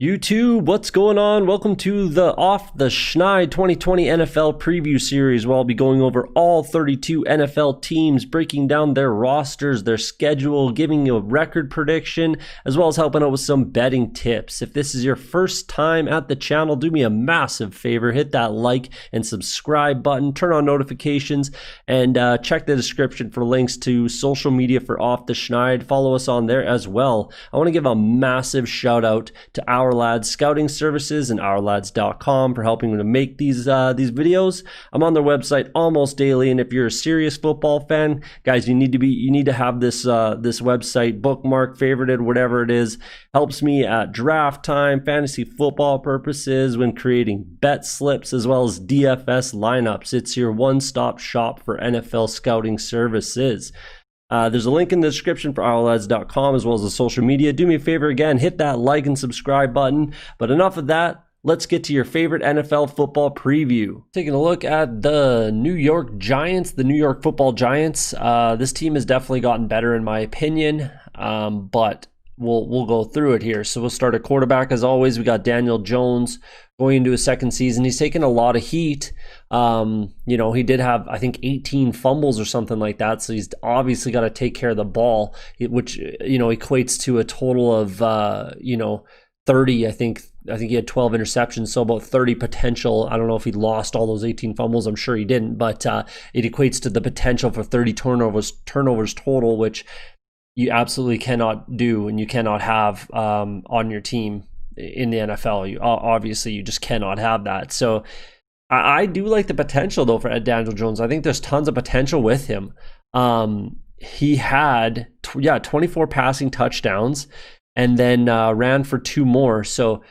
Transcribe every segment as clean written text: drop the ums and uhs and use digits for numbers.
YouTube, what's going on? Welcome to the Off the Schneid 2020 NFL Preview Series, where I'll be going over all 32 NFL teams, breaking down their rosters, their schedule, giving you a record prediction, as well as helping out with some betting tips. If this is your first time at the channel, do me a massive favor, hit that like and subscribe button, turn on notifications, and check the description for links to social media for Off the Schneid. Follow us on there as well. I want to give a massive shout out to OurLads Scouting Services and OurLads.com for helping me to make these videos. I'm on their website almost daily, and if you're a serious football fan, guys, you need to have this website bookmarked, favorited, whatever it is. Helps me at draft time, fantasy football purposes, when creating bet slips, as well as DFS lineups. It's your one-stop shop for NFL scouting services. There's a link in the description for OurLads.com as well as the social media. Do me a favor again, hit that like and subscribe button. But enough of that. Let's get to your favorite NFL football preview. Taking a look at the New York Giants, the New York Football Giants. This team has definitely gotten better in my opinion, but we'll go through it here. So we'll start at quarterback as always. We got Daniel Jones going into his second season. He's taken a lot of heat. He did have, I think, 18 fumbles or something like that. So he's obviously got to take care of the ball, which, equates to a total of, 30. I think he had 12 interceptions, so about 30 potential. I don't know if he lost all those 18 fumbles. I'm sure he didn't, but it equates to the potential for 30 turnovers total, which you absolutely cannot do and you cannot have on your team in the NFL. You just cannot have that. So I do like the potential though for Daniel Jones. I think there's tons of potential with him. He had 24 passing touchdowns and then ran for 2 more. So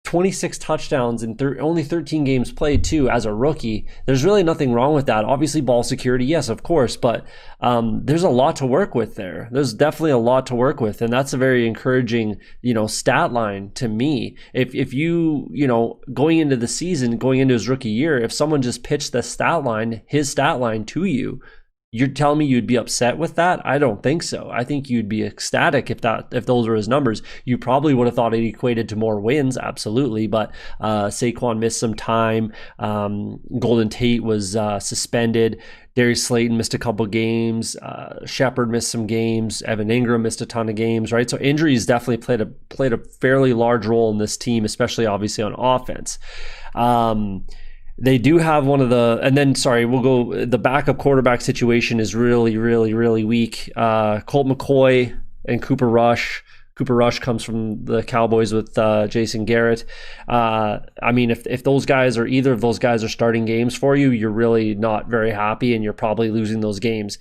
26 touchdowns in only 13 games played too as a rookie. There's really nothing wrong with that. Obviously ball security, yes, of course, but there's a lot to work with there. There's definitely a lot to work with, and that's a very encouraging, stat line to me. If you going into the season, going into his rookie year, if someone just pitched his stat line to you, you're telling me you'd be upset with that? I don't think so. I think you'd be ecstatic if those were his numbers. You probably would have thought it equated to more wins, absolutely. But Saquon missed some time. Golden Tate was suspended. Darius Slayton missed a couple games. Shepard missed some games. Evan Ingram missed a ton of games, right? So injuries definitely played a fairly large role in this team, especially obviously on offense. They do have one of the, and then, the backup quarterback situation is really, really, really weak. Colt McCoy and Cooper Rush. Cooper Rush comes from the Cowboys with Jason Garrett. If those guys or either of those guys are starting games for you, you're really not very happy and you're probably losing those games.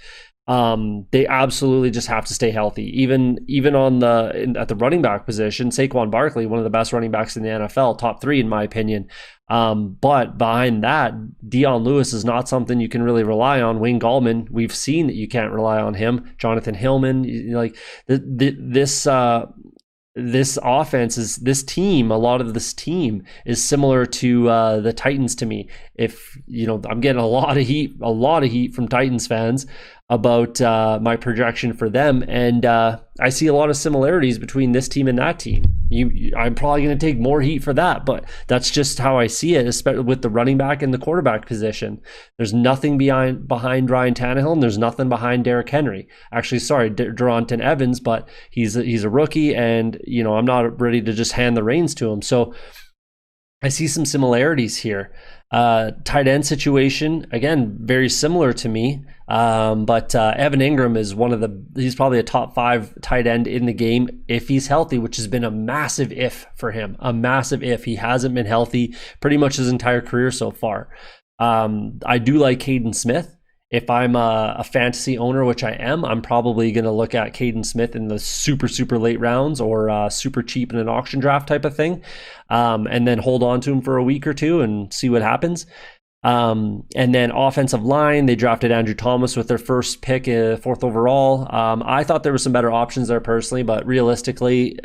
They absolutely just have to stay healthy. Even at the running back position, Saquon Barkley, one of the best running backs in the NFL, top 3 in my opinion. But behind that, Dion Lewis is not something you can really rely on. Wayne Gallman, we've seen that you can't rely on him. Jonathan Hillman, this offense is this team. A lot of this team is similar to the Titans to me. I'm getting a lot of heat from Titans fans about my projection for them, and I see a lot of similarities between this team and that team. I'm probably going to take more heat for that, but that's just how I see it, especially with the running back and the quarterback position. There's nothing behind Ryan Tannehill, and there's nothing behind Derrick Henry. Actually, sorry, Deronton Evans, but he's a rookie, and I'm not ready to just hand the reins to him. So I see some similarities here. Tight end situation, again, very similar to me. But Evan Ingram is he's probably a top 5 tight end in the game if he's healthy, which has been a massive if for him, a massive if. He hasn't been healthy pretty much his entire career so far. I do like Caden Smith. If I'm a fantasy owner, which I am, I'm probably going to look at Caden Smith in the super, super late rounds or super cheap in an auction draft type of thing, and then hold on to him for a week or two and see what happens. And then offensive line, they drafted Andrew Thomas with their first pick, 4th overall. I thought there were some better options there personally, but realistically,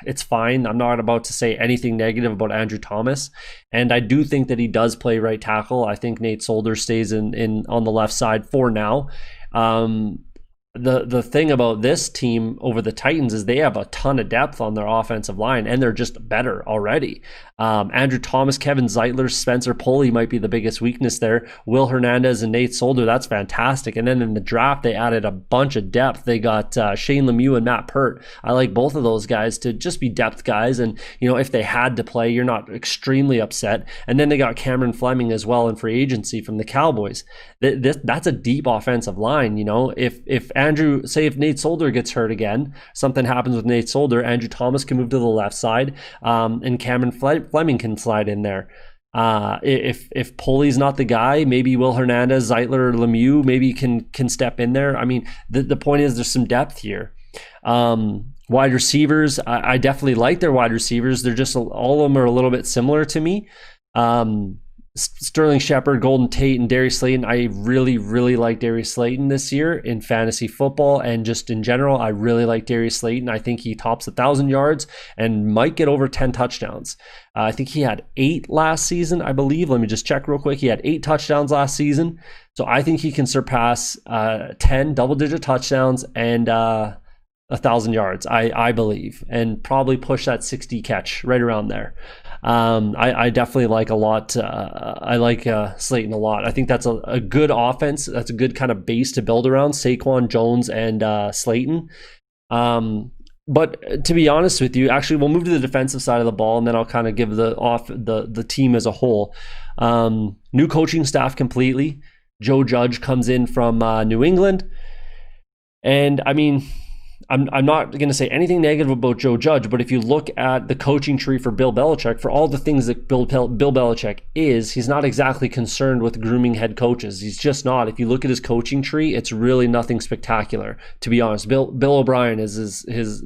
it's fine. I'm not about to say anything negative about Andrew Thomas. And I do think that he does play right tackle. I think Nate Solder stays in on the left side for now. the thing about this team over the Titans is they have a ton of depth on their offensive line, and they're just better already. Andrew Thomas, Kevin Zeitler, Spencer Pulley might be the biggest weakness there. Will Hernandez and Nate Solder, that's fantastic. And then in the draft, they added a bunch of depth. They got Shane Lemieux and Matt Pert. I like both of those guys to just be depth guys. And, if they had to play, you're not extremely upset. And then they got Cameron Fleming as well in free agency from the Cowboys. That's a deep offensive line. If Nate Solder gets hurt again, something happens with Nate Solder, Andrew Thomas can move to the left side, and Cameron Fleming can slide in there. If Pulley's not the guy, maybe Will Hernandez, Zeitler, or Lemieux maybe can step in there. I mean, the point is there's some depth here. Wide receivers, I definitely like their wide receivers. They're just, all of them are a little bit similar to me. Sterling Shepard, Golden Tate, and Darius Slayton. I really, really like Darius Slayton this year in fantasy football, and just in general, I really like Darius Slayton. I think he tops 1,000 yards and might get over 10 touchdowns. I think he had 8 last season, I believe. Let me just check real quick. He had 8 touchdowns last season. So I think he can surpass 10 double-digit touchdowns and 1,000 yards, I believe, and probably push that 60 catch right around there. I definitely like a lot. I like Slayton a lot. I think that's a good offense. That's a good kind of base to build around, Saquon, Jones, and Slayton. But to be honest with you, actually, we'll move to the defensive side of the ball, and then I'll kind of give the team as a whole. New coaching staff completely. Joe Judge comes in from New England, and I mean, I'm not going to say anything negative about Joe Judge, but if you look at the coaching tree for Bill Belichick, for all the things that Bill Belichick is, he's not exactly concerned with grooming head coaches. He's just not. If you look at his coaching tree, it's really nothing spectacular, to be honest. Bill O'Brien is his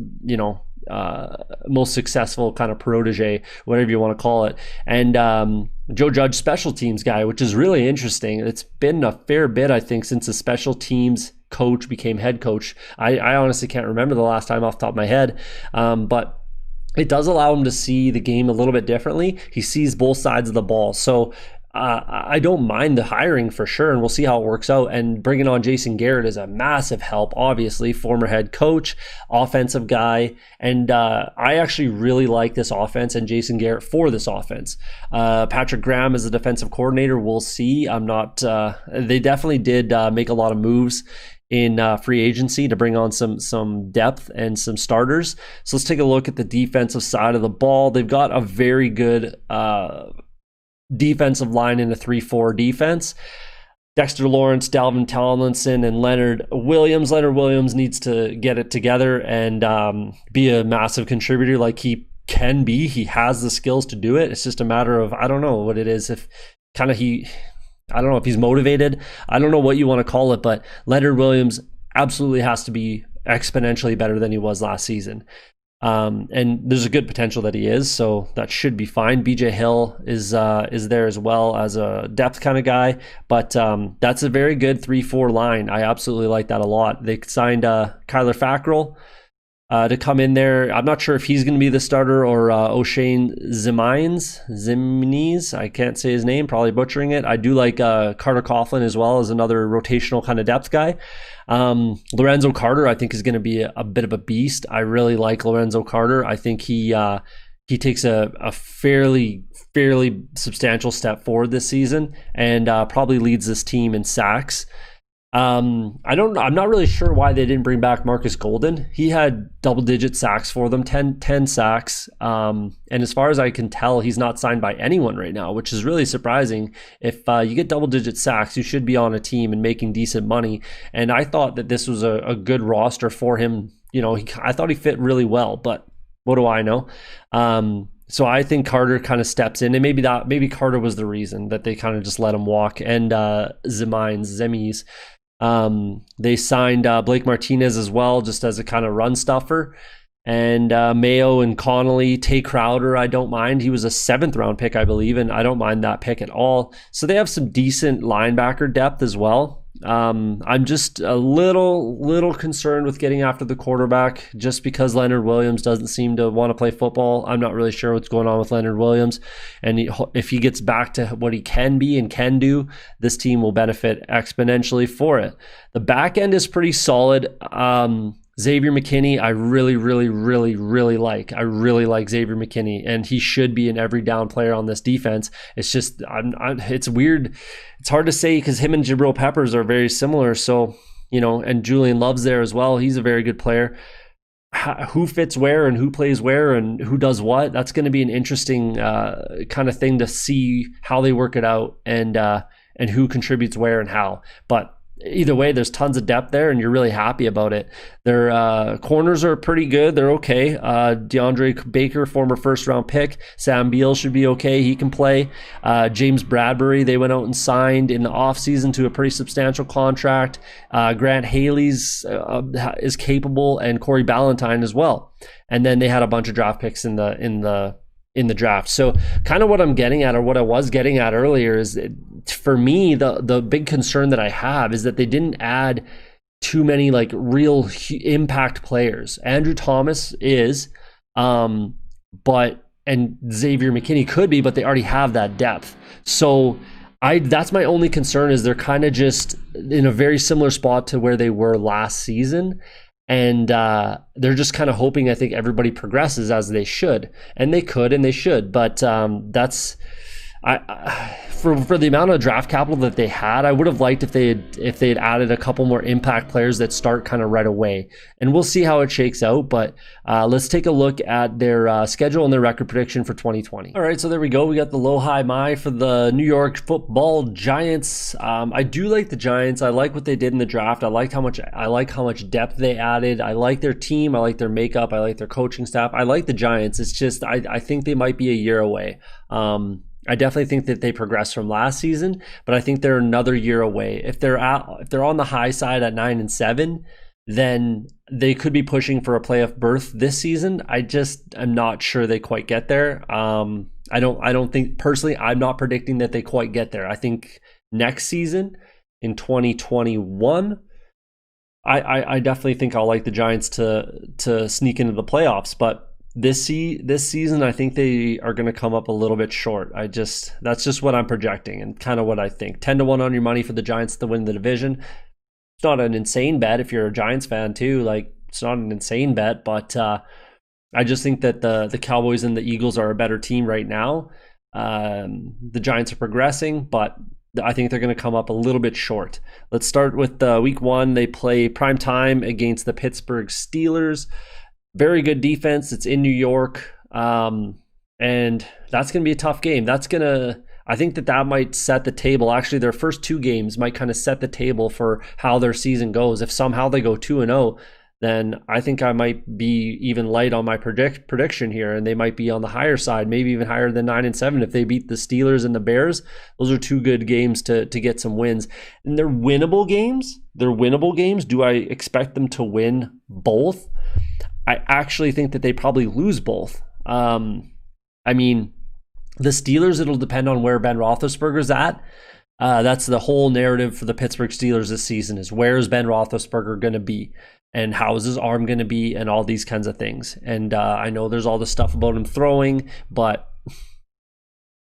most successful kind of protege, whatever you want to call it. And Joe Judge, special teams guy, which is really interesting. It's been a fair bit, I think, since the special teams coach became head coach. I honestly can't remember the last time off the top of my head, but it does allow him to see the game a little bit differently. He sees both sides of the ball. So I don't mind the hiring for sure, and we'll see how it works out. And bringing on Jason Garrett is a massive help, obviously, former head coach, offensive guy. And I actually really like this offense and Jason Garrett for this offense. Patrick Graham is the defensive coordinator. We'll see. They definitely did make a lot of moves in free agency to bring on some depth and some starters. So let's take a look at the defensive side of the ball. They've got a very good defensive line in a 3-4 defense. Dexter Lawrence, Dalvin Tomlinson, and Leonard Williams. Leonard Williams needs to get it together and be a massive contributor like he can be. He has the skills to do it. It's just a matter of, I don't know what it is. I don't know if he's motivated. I don't know what you want to call it, but Leonard Williams absolutely has to be exponentially better than he was last season. And there's a good potential that he is, so that should be fine. BJ Hill is there as well as a depth kind of guy, but that's a very good 3-4 line. I absolutely like that a lot. They signed Kyler Fackrell to come in there. I'm not sure if he's going to be the starter or O'Shane Zimines. I can't say his name, probably butchering it. I do like Carter Coughlin as well as another rotational kind of depth guy. Lorenzo Carter, I think, is going to be a bit of a beast. I really like Lorenzo Carter. I think he takes a fairly substantial step forward this season and probably leads this team in sacks. I'm not really sure why they didn't bring back Marcus Golden. He had double-digit sacks for them, 10 sacks. And as far as I can tell, he's not signed by anyone right now, which is really surprising. If you get double-digit sacks, you should be on a team and making decent money. And I thought that this was a good roster for him. I thought he fit really well, but what do I know? So I think Carter kind of steps in, and maybe Carter was the reason that they kind of just let him walk. And Zemies. They signed Blake Martinez as well, just as a kind of run stuffer. And Mayo and Connolly, Tay Crowder, I don't mind. He was a 7th round pick, I believe, and I don't mind that pick at all. So they have some decent linebacker depth as well. I'm just a little concerned with getting after the quarterback just because Leonard Williams doesn't seem to want to play football. I'm not really sure what's going on with Leonard Williams. And if he gets back to what he can be and can do, this team will benefit exponentially for it. The back end is pretty solid. Xavier McKinney, I really like. I really like Xavier McKinney, and he should be an every down player on this defense. It's just, it's weird. It's hard to say because him and Jabril Peppers are very similar. So, and Julian Love's there as well. He's a very good player. Who fits where and who plays where and who does what? That's going to be an interesting kind of thing to see how they work it out and who contributes where and how. But either way, there's tons of depth there, and you're really happy about it. Their corners are pretty good. They're okay. DeAndre Baker, former first-round pick. Sam Beal should be okay. He can play. James Bradbury, they went out and signed in the offseason to a pretty substantial contract. Grant Haley's is capable, and Corey Ballantyne as well. And then they had a bunch of draft picks in the draft. So kind of what I'm getting at, or what I was getting at earlier, is for me, the big concern that I have is that they didn't add too many like real impact players. Andrew Thomas is, and Xavier McKinney could be, but they already have that depth. So that's my only concern, is they're kind of just in a very similar spot to where they were last season. And they're just kind of hoping, I think, everybody progresses as they should. And they could and they should. But that's for the amount of draft capital that they had, I would have liked if they had added a couple more impact players that start kind of right away. And we'll see how it shakes out. But let's take a look at their schedule and their record prediction for 2020. All right, so there we go. We got the low, high, my for the New York Football Giants. I do like the Giants. I like what they did in the draft. I like how much depth they added. I like their team. I like their makeup. I like their coaching staff. I like the Giants. It's just I think they might be a year away. I definitely think that they progressed from last season, but I think they're another year away. If they're on the high side at 9-7, then they could be pushing for a playoff berth this season. I'm not sure they quite get there. I don't think personally. I'm not predicting that they quite get there. I think next season in 2021, I definitely think I'll like the Giants to sneak into the playoffs, but this season, I think they are going to come up a little bit short. That's just what I'm projecting and kind of what I think. 10-1 on your money for the Giants to win the division. It's not an insane bet if you're a Giants fan too. Like, it's not an insane bet, but I just think that the Cowboys and the Eagles are a better team right now. The Giants are progressing, but I think they're going to come up a little bit short. Let's start with week 1. They play prime time against the Pittsburgh Steelers. Very good defense. It's in New York. And that's going to be a tough game. I think that might set the table. Actually, their first 2 games might kind of set the table for how their season goes. If somehow they go 2-0, then I think I might be even light on my prediction here, and they might be on the higher side, maybe even higher than 9-7 if they beat the Steelers and the Bears. Those are 2 good games to get some wins. And they're winnable games. Do I expect them to win both? I actually think that they probably lose both. I mean, the Steelers, it'll depend on where Ben Roethlisberger's at. That's the whole narrative for the Pittsburgh Steelers this season, is where is Ben Roethlisberger going to be? And how is his arm going to be? And all these kinds of things. And I know there's all this stuff about him throwing, but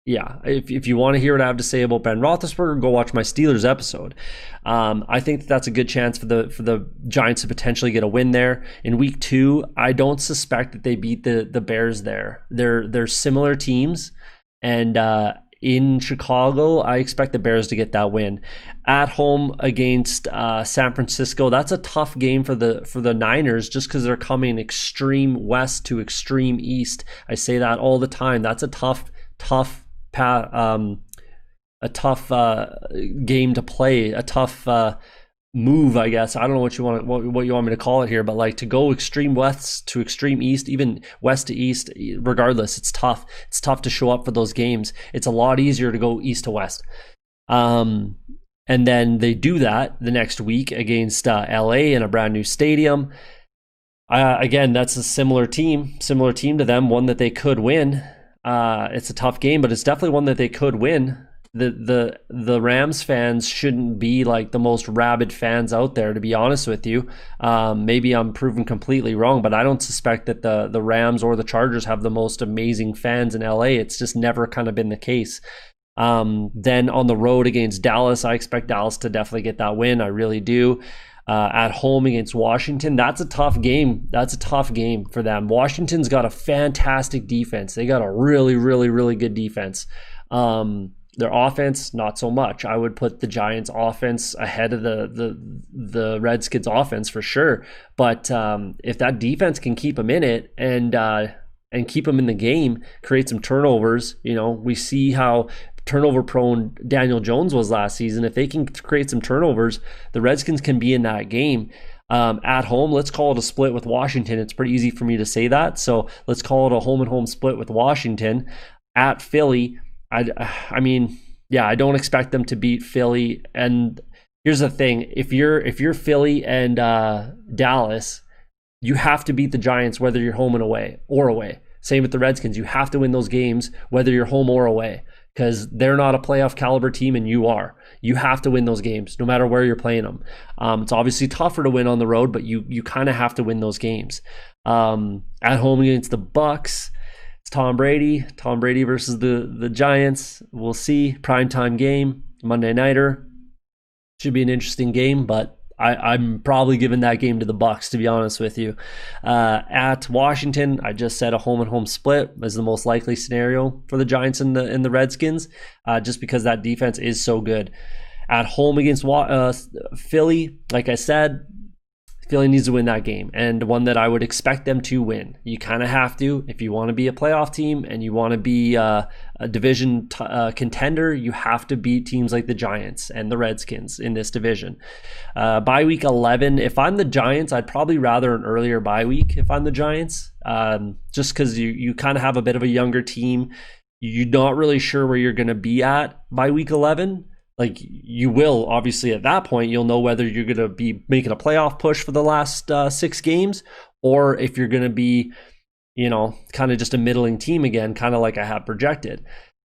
yeah, if you want to hear what I have to say about Ben Roethlisberger, go watch my Steelers episode. I think that's a good chance for the Giants to potentially get a win there. In week 2, I don't suspect that they beat the Bears there. They're similar teams, and in Chicago, I expect the Bears to get that win. At home against San Francisco, that's a tough game for the Niners, just because they're coming extreme west to extreme east. I say that all the time. That's a tough game to play, a tough move, I guess. I don't know what you want me to call it here, but like to go extreme west to extreme east, even west to east, regardless, it's tough. It's tough to show up for those games. It's a lot easier to go east to west. And then they do that the next week against LA in a brand new stadium. Again, that's a similar team to them, one that they could win. It's a tough game, but it's definitely one that they could win. the Rams fans shouldn't be like the most rabid fans out there, to be honest with you. Maybe I'm proven completely wrong, but I don't suspect that the Rams or the Chargers have the most amazing fans in LA. It's just never kind of been the case. Then on the road against Dallas, I expect Dallas to definitely get that win. I really do. At home against Washington, that's a tough game. That's a tough game for them. Washington's got a fantastic defense. They got a really, really, really good defense. Their offense, not so much. I would put the Giants' offense ahead of the Redskins' offense for sure. But if that defense can keep them in it and keep them in the game, create some turnovers, we see how turnover-prone Daniel Jones was last season. If they can create some turnovers, the Redskins can be in that game. At home, let's call it a split with Washington. It's pretty easy for me to say that. So let's call it a home-and-home split with Washington. At Philly, I mean, I don't expect them to beat Philly. And here's the thing: if you're Philly and Dallas, you have to beat the Giants whether you're home and away or away. Same with the Redskins; you have to win those games whether you're home or away, because they're not a playoff caliber team and you are. You have to win those games no matter where you're playing them. It's obviously tougher to win on the road, but you kind of have to win those games. At home against the Bucks, Tom Brady versus the Giants. We'll see. Primetime game, Monday nighter. Should be an interesting game, but I'm probably giving that game to the Bucks, to be honest with you. At Washington, I just said a home-and-home split is the most likely scenario for the Giants and the Redskins, just because that defense is so good. At home against Philly, like I said, Philly needs to win that game, and one that I would expect them to win. You kind of have to. If you want to be a playoff team and you want to be a division contender, you have to beat teams like the Giants and the Redskins in this division. Bye week 11, if I'm the Giants, I'd probably rather an earlier bye week if I'm the Giants, just because you kind of have a bit of a younger team. You're not really sure where you're going to be at by week 11. Like, you will, obviously, at that point, you'll know whether you're going to be making a playoff push for the last 6 games, or if you're going to be, kind of just a middling team again, kind of like I have projected.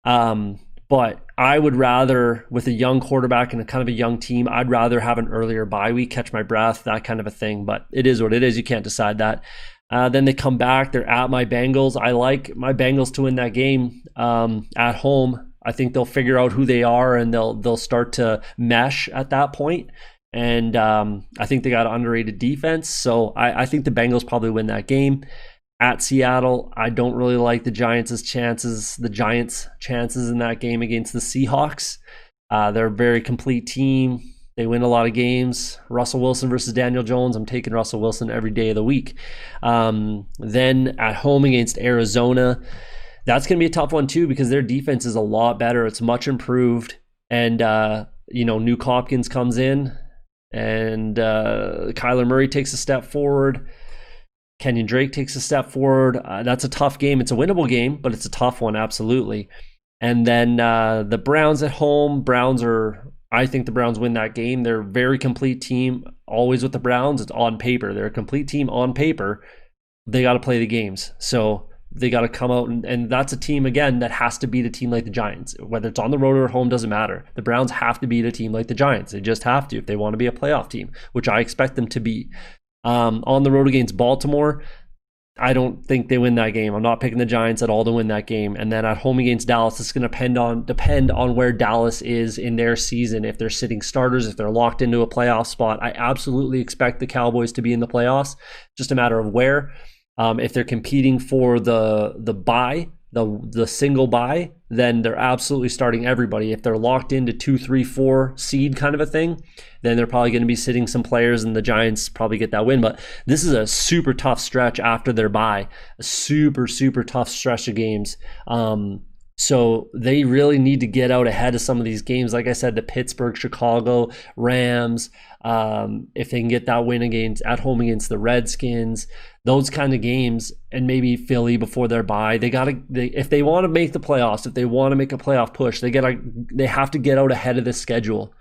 But I would rather, with a young quarterback and a kind of a young team, I'd rather have an earlier bye week, catch my breath, that kind of a thing. But it is what it is. You can't decide that. Then they come back. They're at my Bengals. I like my Bengals to win that game at home. I think they'll figure out who they are and they'll start to mesh at that point. And I think they got an underrated defense. So I think the Bengals probably win that game. At Seattle, I don't really like the Giants' chances in that game against the Seahawks. They're a very complete team. They win a lot of games. Russell Wilson versus Daniel Jones. I'm taking Russell Wilson every day of the week. Then at home against Arizona, that's going to be a tough one too, because their defense is a lot better. It's much improved. And, Nuke Hopkins comes in and Kyler Murray takes a step forward. Kenyon Drake takes a step forward. That's a tough game. It's a winnable game, but it's a tough one, absolutely. And then the Browns at home. I think the Browns win that game. They're a very complete team. Always with the Browns, it's on paper. They're a complete team on paper. They got to play the games. So they got to come out, and that's a team, again, that has to beat a team like the Giants. Whether it's on the road or at home, doesn't matter. The Browns have to beat a team like the Giants. They just have to if they want to be a playoff team, which I expect them to be. On the road against Baltimore, I don't think they win that game. I'm not picking the Giants at all to win that game. And then at home against Dallas, it's going to depend on where Dallas is in their season. If they're sitting starters, if they're locked into a playoff spot, I absolutely expect the Cowboys to be in the playoffs. Just a matter of where. If they're competing for the bye, the single bye, then they're absolutely starting everybody. If they're locked into 2, 3, 4 seed kind of a thing, then they're probably going to be sitting some players, and the Giants probably get that win. But this is a super tough stretch after their bye, a super, super tough stretch of games. So they really need to get out ahead of some of these games. Like I said, the Pittsburgh, Chicago, Rams, if they can get that win at home against the Redskins, those kind of games, and maybe Philly before their bye. If they want to make the playoffs, if they want to make a playoff push, they have to get out ahead of the schedule.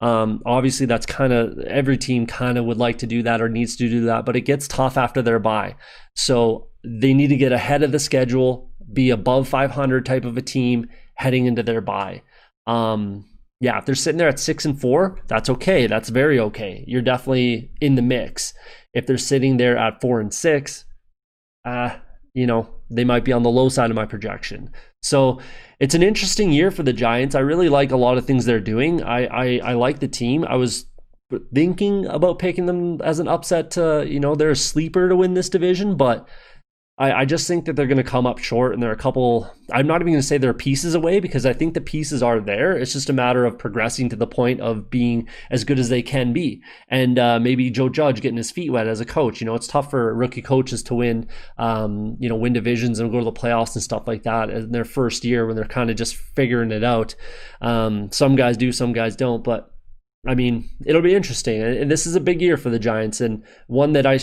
Obviously, that's kind of every team kind of would like to do that or needs to do that, but it gets tough after their bye. So they need to get ahead of the schedule, be above 500 type of a team heading into their bye. Yeah, if they're sitting there at 6-4, that's okay. That's very okay. You're definitely in the mix. If they're sitting there at 4-6, they might be on the low side of my projection. So it's an interesting year for the Giants. I really like a lot of things they're doing. I like the team. I was thinking about picking them as an upset to, they're a sleeper to win this division, but I just think that they're going to come up short, and they're a couple, I'm not even going to say they're pieces away, because I think the pieces are there. It's just a matter of progressing to the point of being as good as they can be. And maybe Joe Judge getting his feet wet as a coach. It's tough for rookie coaches to win divisions and go to the playoffs and stuff like that in their first year when they're kind of just figuring it out. Some guys do, some guys don't, but I mean, it'll be interesting, and this is a big year for the Giants, and one that I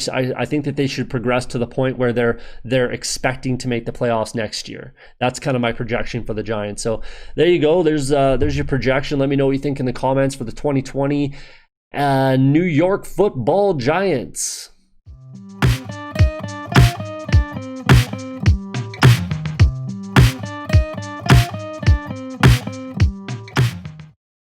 think that they should progress to the point where they're expecting to make the playoffs next year. That's kind of my projection for the Giants. So there you go. There's your projection. Let me know what you think in the comments for the 2020 New York Football Giants.